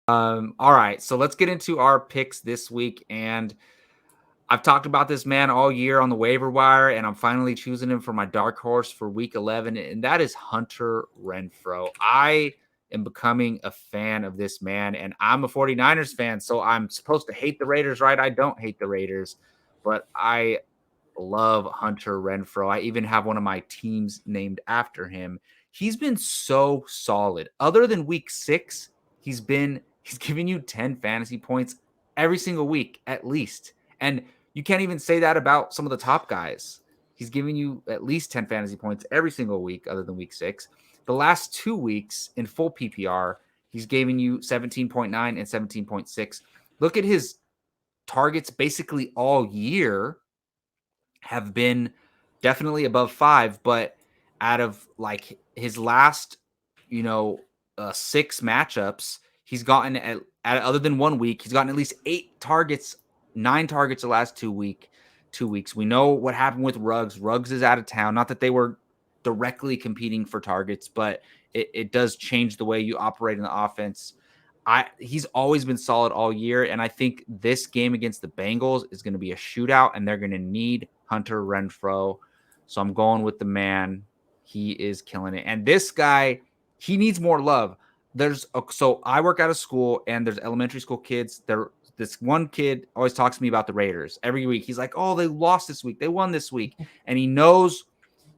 All right, so let's get into our picks this week. And I've talked about this man all year on the waiver wire, and I'm finally choosing him for my dark horse for week 11, and that is Hunter Renfrow. I am becoming a fan of this man, and I'm a 49ers fan, so I'm supposed to hate the Raiders, right? I don't hate the Raiders, but I love Hunter Renfrow. I even have one of my teams named after him. He's been so solid. Other than week 6, he's giving you 10 fantasy points every single week at least. And you can't even say that about some of the top guys. He's giving you at least 10 fantasy points every single week other than week 6. The last 2 weeks in full PPR, he's giving you 17.9 and 17.6. Look at his targets basically all year have been definitely above 5, but out of like his last, 6 matchups, he's gotten at other than 1 week, he's gotten at least 8 targets, 9 targets the last 2 weeks. We know what happened with Ruggs. Ruggs is out of town. Not that they were directly competing for targets, but it does change the way you operate in the offense. He's always been solid all year, and I think this game against the Bengals is going to be a shootout, and they're going to need Hunter Renfrow. So I'm going with the man. He is killing it, and this guy, he needs more love. So I work out of school, and there's elementary school kids. This one kid always talks to me about the Raiders every week. He's like, "Oh, they lost this week. They won this week," and he knows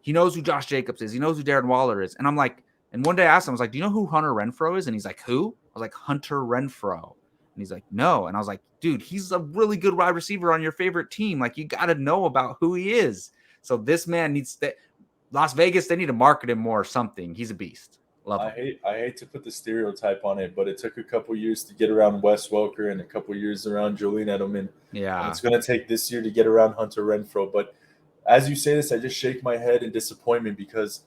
who Josh Jacobs is. He knows who Darren Waller is, and I'm like. And one day I asked him, I was like, "Do you know who Hunter Renfrow is?" And he's like, "Who?" I was like, "Hunter Renfrow." And he's like, "No." And I was like, "Dude, he's a really good wide receiver on your favorite team. Like, you got to know about who he is." So this man needs to, Las Vegas, they need to market him more or something. He's a beast. Love him. I hate to put the stereotype on it, but it took a couple years to get around Wes Welker and a couple years around Julian Edelman, and Yeah. it's going to take this year to get around Hunter Renfro. But as you say this, I just shake my head in disappointment because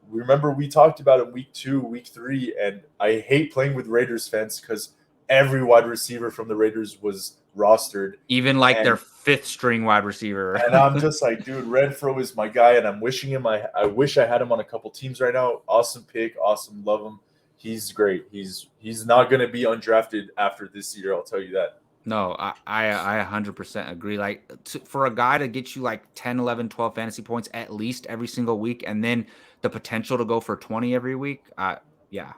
remember we talked about it week 2, week 3, and I hate playing with Raiders fans because every wide receiver from the Raiders was rostered, Even like their and fifth string wide receiver. I'm just like, dude, Renfro is my guy, and I'm wishing him. I wish I had him on a couple teams right now. Awesome pick, awesome, love him. He's great. He's not gonna be undrafted after this year. I'll tell you that. No, I 100% agree. Like, for a guy to get you like 10, 11, 12 fantasy points at least every single week, and then the potential to go for 20 every week, yeah,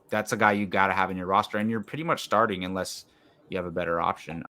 that's a guy you got to have in your roster, and you're pretty much starting unless you have a better option.